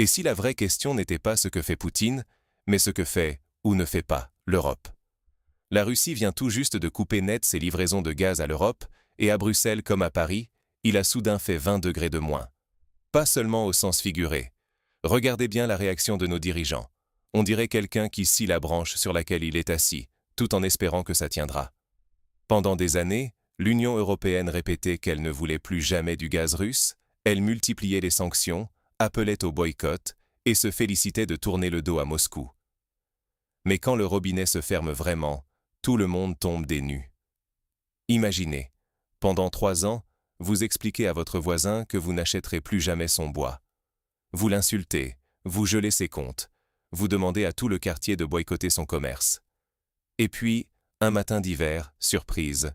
Et si la vraie question n'était pas ce que fait Poutine, mais ce que fait, ou ne fait pas, l'Europe? La Russie vient tout juste de couper net ses livraisons de gaz à l'Europe, et à Bruxelles comme à Paris, il a soudain fait 20 degrés de moins. Pas seulement au sens figuré. Regardez bien la réaction de nos dirigeants. On dirait quelqu'un qui scie la branche sur laquelle il est assis, tout en espérant que ça tiendra. Pendant des années, l'Union européenne répétait qu'elle ne voulait plus jamais du gaz russe, elle multipliait les sanctions, appelait au boycott et se félicitait de tourner le dos à Moscou. Mais quand le robinet se ferme vraiment, tout le monde tombe des nues. Imaginez, pendant 3 ans, vous expliquez à votre voisin que vous n'achèterez plus jamais son bois. Vous l'insultez, vous gelez ses comptes, vous demandez à tout le quartier de boycotter son commerce. Et puis, un matin d'hiver, surprise,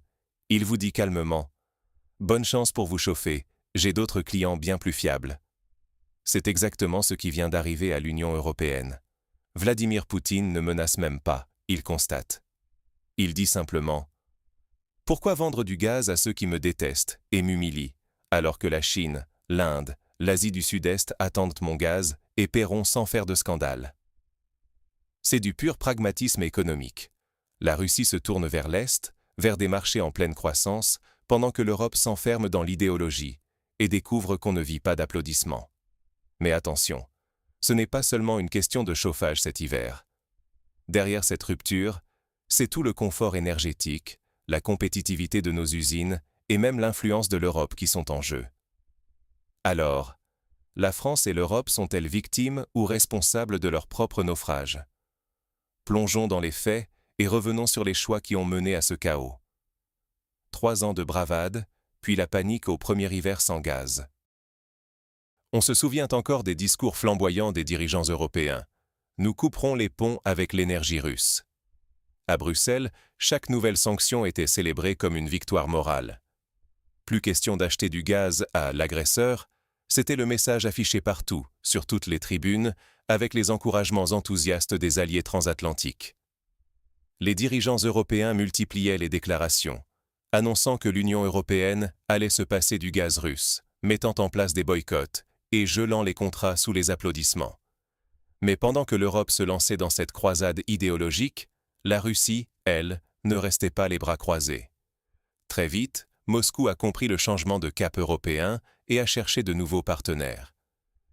il vous dit calmement « Bonne chance pour vous chauffer, j'ai d'autres clients bien plus fiables ». C'est exactement ce qui vient d'arriver à l'Union européenne. Vladimir Poutine ne menace même pas, il constate. Il dit simplement « Pourquoi vendre du gaz à ceux qui me détestent et m'humilient, alors que la Chine, l'Inde, l'Asie du Sud-Est attendent mon gaz et paieront sans faire de scandale ?» C'est du pur pragmatisme économique. La Russie se tourne vers l'Est, vers des marchés en pleine croissance, pendant que l'Europe s'enferme dans l'idéologie et découvre qu'on ne vit pas d'applaudissements. Mais attention, ce n'est pas seulement une question de chauffage cet hiver. Derrière cette rupture, c'est tout le confort énergétique, la compétitivité de nos usines et même l'influence de l'Europe qui sont en jeu. Alors, la France et l'Europe sont-elles victimes ou responsables de leur propre naufrage? Plongeons dans les faits et revenons sur les choix qui ont mené à ce chaos. 3 ans de bravade, puis la panique au premier hiver sans gaz. On se souvient encore des discours flamboyants des dirigeants européens. Nous couperons les ponts avec l'énergie russe. À Bruxelles, chaque nouvelle sanction était célébrée comme une victoire morale. Plus question d'acheter du gaz à l'agresseur, c'était le message affiché partout, sur toutes les tribunes, avec les encouragements enthousiastes des alliés transatlantiques. Les dirigeants européens multipliaient les déclarations, annonçant que l'Union européenne allait se passer du gaz russe, mettant en place des boycotts et gelant les contrats sous les applaudissements. Mais pendant que l'Europe se lançait dans cette croisade idéologique, la Russie, elle, ne restait pas les bras croisés. Très vite, Moscou a compris le changement de cap européen et a cherché de nouveaux partenaires.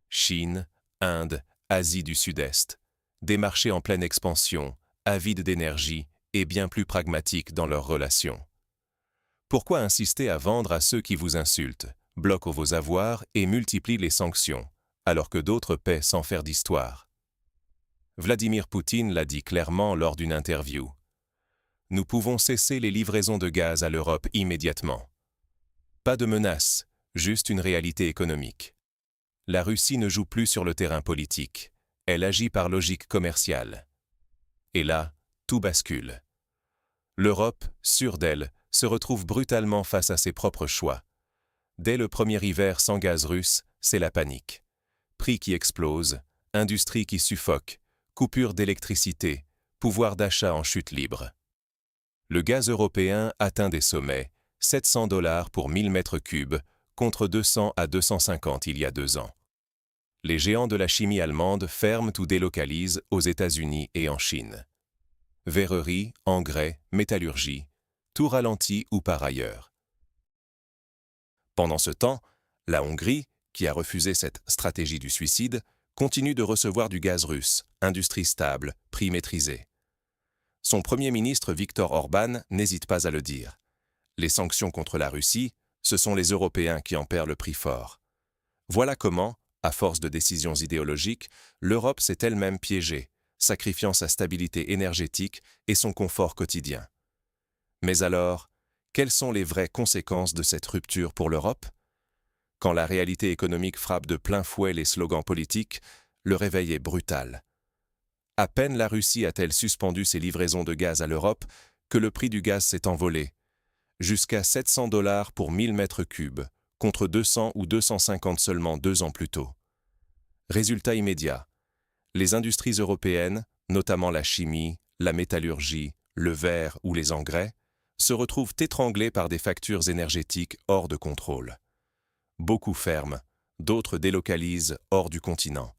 Chine, Inde, Asie du Sud-Est, des marchés en pleine expansion, avides d'énergie et bien plus pragmatiques dans leurs relations. Pourquoi insister à vendre à ceux qui vous insultent, bloquent vos avoirs et multiplient les sanctions, alors que d'autres paient sans faire d'histoire? Vladimir Poutine l'a dit clairement lors d'une interview. Nous pouvons cesser les livraisons de gaz à l'Europe immédiatement. Pas de menace, juste une réalité économique. La Russie ne joue plus sur le terrain politique, elle agit par logique commerciale. Et là, tout bascule. L'Europe, sûre d'elle, se retrouve brutalement face à ses propres choix. Dès le premier hiver sans gaz russe, c'est la panique. Prix qui explosent, industrie qui suffoque, coupure d'électricité, pouvoir d'achat en chute libre. Le gaz européen atteint des sommets, 700 $ pour 1000 mètres cubes, contre 200 à 250 il y a 2 ans. Les géants de la chimie allemande ferment ou délocalisent aux États-Unis et en Chine. Verrerie, engrais, métallurgie, tout ralentit ou par ailleurs. Pendant ce temps, la Hongrie, qui a refusé cette stratégie du suicide, continue de recevoir du gaz russe, industrie stable, prix maîtrisé. Son Premier ministre Viktor Orban n'hésite pas à le dire. Les sanctions contre la Russie, ce sont les Européens qui en paient le prix fort. Voilà comment, à force de décisions idéologiques, l'Europe s'est elle-même piégée, sacrifiant sa stabilité énergétique et son confort quotidien. Mais alors, quelles sont les vraies conséquences de cette rupture pour l'Europe? Quand la réalité économique frappe de plein fouet les slogans politiques, le réveil est brutal. À peine la Russie a-t-elle suspendu ses livraisons de gaz à l'Europe que le prix du gaz s'est envolé, jusqu'à 700 $ pour 1000 mètres cubes, contre 200 ou 250 seulement 2 ans plus tôt. Résultat immédiat, les industries européennes, notamment la chimie, la métallurgie, le verre ou les engrais, se retrouvent étranglées par des factures énergétiques hors de contrôle. Beaucoup ferment, d'autres délocalisent hors du continent.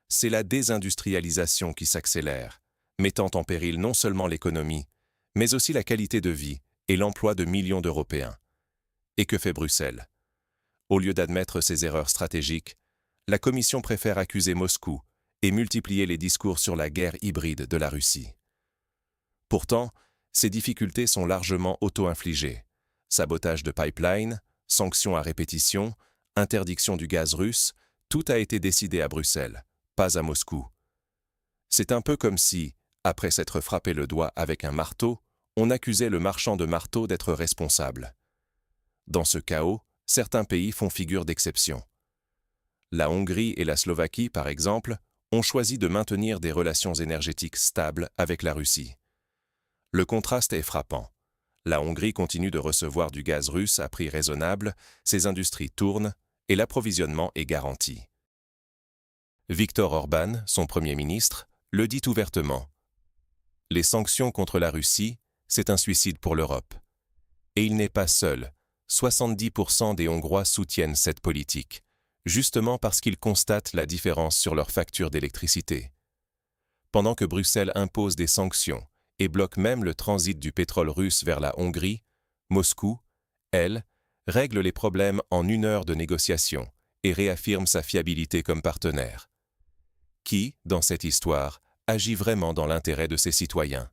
c'est la désindustrialisation qui s'accélère, mettant en péril non seulement l'économie, mais aussi la qualité de vie et l'emploi de millions d'Européens. Et que fait Bruxelles? Au lieu d'admettre ses erreurs stratégiques, la Commission préfère accuser Moscou et multiplier les discours sur la guerre hybride de la Russie. Pourtant, ces difficultés sont largement auto-infligées. Sabotage de pipeline, sanctions à répétition, interdiction du gaz russe, tout a été décidé à Bruxelles, pas à Moscou. C'est un peu comme si, après s'être frappé le doigt avec un marteau, on accusait le marchand de marteaux d'être responsable. Dans ce chaos, certains pays font figure d'exception. La Hongrie et la Slovaquie, par exemple, ont choisi de maintenir des relations énergétiques stables avec la Russie. Le contraste est frappant. La Hongrie continue de recevoir du gaz russe à prix raisonnable, ses industries tournent et l'approvisionnement est garanti. Viktor Orban, son Premier ministre, le dit ouvertement. Les sanctions contre la Russie, c'est un suicide pour l'Europe. Et il n'est pas seul. 70% des Hongrois soutiennent cette politique, justement parce qu'ils constatent la différence sur leurs factures d'électricité. Pendant que Bruxelles impose des sanctions et bloque même le transit du pétrole russe vers la Hongrie, Moscou, elle, règle les problèmes en 1 heure de négociation et réaffirme sa fiabilité comme partenaire. Qui, dans cette histoire, agit vraiment dans l'intérêt de ses citoyens?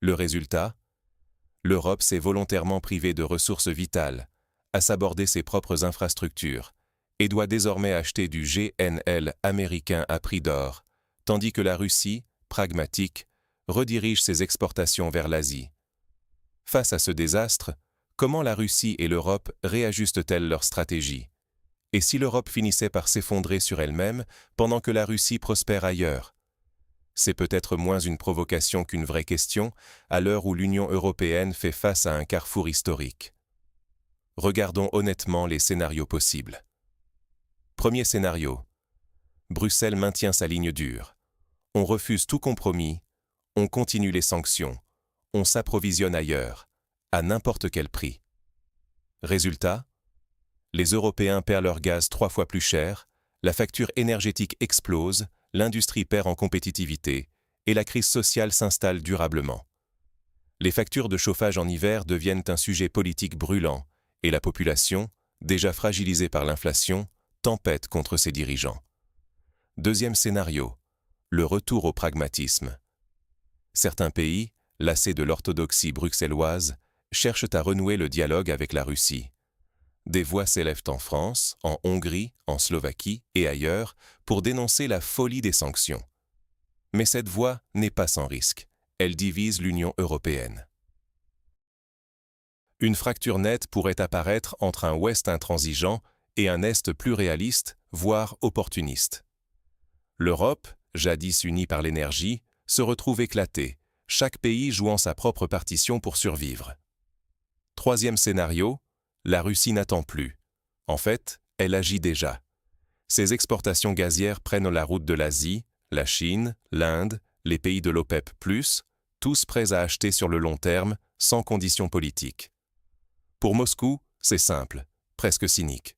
Le résultat? L'Europe s'est volontairement privée de ressources vitales, à s'aborder ses propres infrastructures, et doit désormais acheter du GNL américain à prix d'or, tandis que la Russie, pragmatique, redirige ses exportations vers l'Asie. Face à ce désastre, comment la Russie et l'Europe réajustent-elles leur stratégie? Et si l'Europe finissait par s'effondrer sur elle-même pendant que la Russie prospère ailleurs? C'est peut-être moins une provocation qu'une vraie question, à l'heure où l'Union européenne fait face à un carrefour historique. Regardons honnêtement les scénarios possibles. Premier scénario. Bruxelles maintient sa ligne dure. On refuse tout compromis, on continue les sanctions, on s'approvisionne ailleurs, à n'importe quel prix. Résultat? Les Européens perdent leur gaz 3 fois plus cher, la facture énergétique explose, l'industrie perd en compétitivité et la crise sociale s'installe durablement. Les factures de chauffage en hiver deviennent un sujet politique brûlant et la population, déjà fragilisée par l'inflation, tempête contre ses dirigeants. Deuxième scénario, le retour au pragmatisme. Certains pays, lassés de l'orthodoxie bruxelloise, cherchent à renouer le dialogue avec la Russie. Des voix s'élèvent en France, en Hongrie, en Slovaquie et ailleurs pour dénoncer la folie des sanctions. Mais cette voix n'est pas sans risque. Elle divise l'Union européenne. Une fracture nette pourrait apparaître entre un Ouest intransigeant et un Est plus réaliste, voire opportuniste. L'Europe, jadis unie par l'énergie, se retrouve éclatée, chaque pays jouant sa propre partition pour survivre. Troisième scénario, la Russie n'attend plus. En fait, elle agit déjà. Ses exportations gazières prennent la route de l'Asie, la Chine, l'Inde, les pays de l'OPEP+, tous prêts à acheter sur le long terme, sans conditions politiques. Pour Moscou, c'est simple, presque cynique.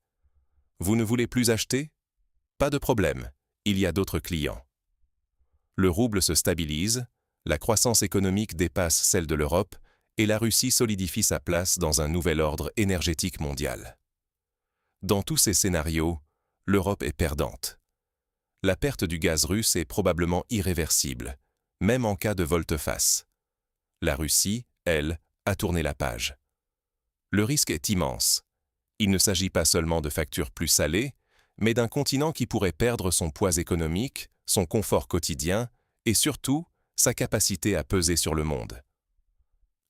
Vous ne voulez plus acheter? Pas de problème, il y a d'autres clients. Le rouble se stabilise, la croissance économique dépasse celle de l'Europe, et la Russie solidifie sa place dans un nouvel ordre énergétique mondial. Dans tous ces scénarios, l'Europe est perdante. La perte du gaz russe est probablement irréversible, même en cas de volte-face. La Russie, elle, a tourné la page. Le risque est immense. Il ne s'agit pas seulement de factures plus salées, mais d'un continent qui pourrait perdre son poids économique, son confort quotidien et surtout sa capacité à peser sur le monde.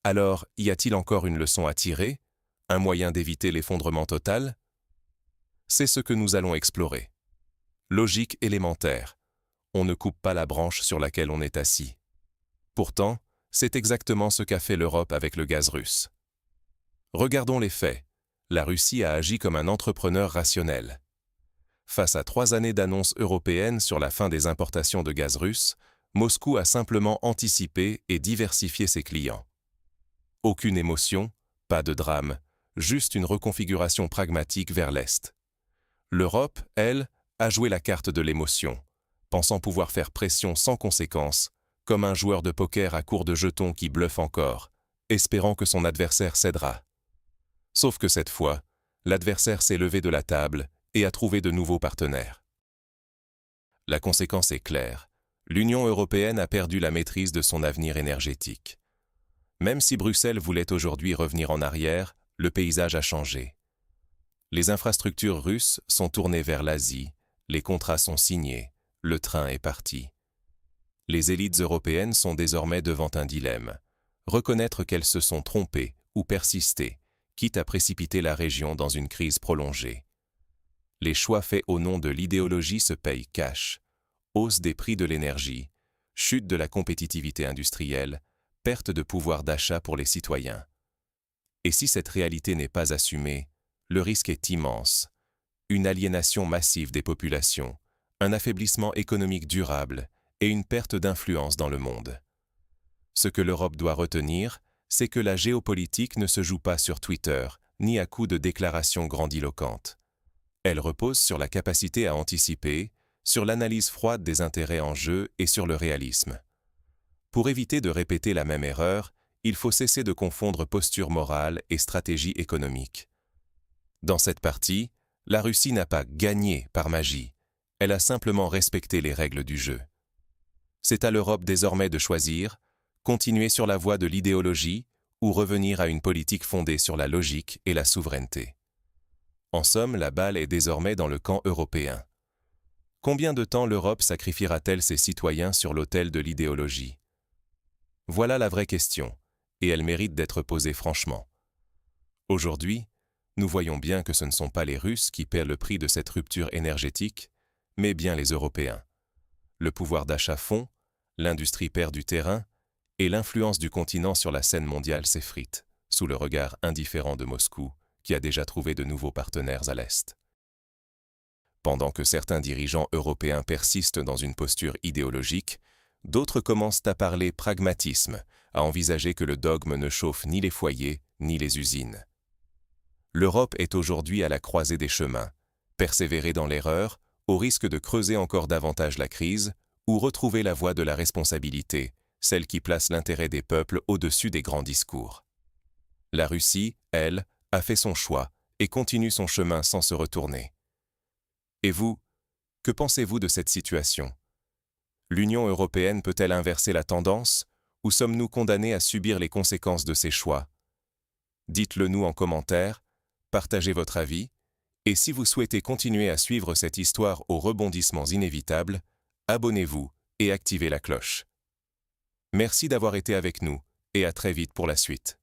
Alors, y a-t-il encore une leçon à tirer? Un moyen d'éviter l'effondrement total? C'est ce que nous allons explorer. Logique élémentaire. On ne coupe pas la branche sur laquelle on est assis. Pourtant, c'est exactement ce qu'a fait l'Europe avec le gaz russe. Regardons les faits. La Russie a agi comme un entrepreneur rationnel. Face à 3 années d'annonces européennes sur la fin des importations de gaz russe, Moscou a simplement anticipé et diversifié ses clients. Aucune émotion, pas de drame, juste une reconfiguration pragmatique vers l'Est. L'Europe, elle, a joué la carte de l'émotion, pensant pouvoir faire pression sans conséquence, comme un joueur de poker à court de jetons qui bluffe encore, espérant que son adversaire cédera. Sauf que cette fois, l'adversaire s'est levé de la table et a trouvé de nouveaux partenaires. La conséquence est claire. L'Union européenne a perdu la maîtrise de son avenir énergétique. Même si Bruxelles voulait aujourd'hui revenir en arrière, le paysage a changé. Les infrastructures russes sont tournées vers l'Asie, les contrats sont signés, le train est parti. Les élites européennes sont désormais devant un dilemme. Reconnaître qu'elles se sont trompées ou persister, quitte à précipiter la région dans une crise prolongée. Les choix faits au nom de l'idéologie se payent cash. Hausse des prix de l'énergie, chute de la compétitivité industrielle, perte de pouvoir d'achat pour les citoyens. Et si cette réalité n'est pas assumée, le risque est immense. Une aliénation massive des populations, un affaiblissement économique durable et une perte d'influence dans le monde. Ce que l'Europe doit retenir, c'est que la géopolitique ne se joue pas sur Twitter, ni à coups de déclarations grandiloquentes. Elle repose sur la capacité à anticiper, sur l'analyse froide des intérêts en jeu et sur le réalisme. Pour éviter de répéter la même erreur, il faut cesser de confondre posture morale et stratégie économique. Dans cette partie, la Russie n'a pas gagné par magie, elle a simplement respecté les règles du jeu. C'est à l'Europe désormais de choisir, continuer sur la voie de l'idéologie ou revenir à une politique fondée sur la logique et la souveraineté. En somme, la balle est désormais dans le camp européen. Combien de temps l'Europe sacrifiera-t-elle ses citoyens sur l'autel de l'idéologie? Voilà la vraie question, et elle mérite d'être posée franchement. Aujourd'hui, nous voyons bien que ce ne sont pas les Russes qui paient le prix de cette rupture énergétique, mais bien les Européens. Le pouvoir d'achat fond, l'industrie perd du terrain, et l'influence du continent sur la scène mondiale s'effrite, sous le regard indifférent de Moscou, qui a déjà trouvé de nouveaux partenaires à l'Est. Pendant que certains dirigeants européens persistent dans une posture idéologique, d'autres commencent à parler pragmatisme, à envisager que le dogme ne chauffe ni les foyers ni les usines. L'Europe est aujourd'hui à la croisée des chemins, persévérer dans l'erreur, au risque de creuser encore davantage la crise, ou retrouver la voie de la responsabilité, celle qui place l'intérêt des peuples au-dessus des grands discours. La Russie, elle, a fait son choix et continue son chemin sans se retourner. Et vous, que pensez-vous de cette situation? L'Union européenne peut-elle inverser la tendance, ou sommes-nous condamnés à subir les conséquences de ces choix? Dites-le nous en commentaire, partagez votre avis, et si vous souhaitez continuer à suivre cette histoire aux rebondissements inévitables, abonnez-vous et activez la cloche. Merci d'avoir été avec nous, et à très vite pour la suite.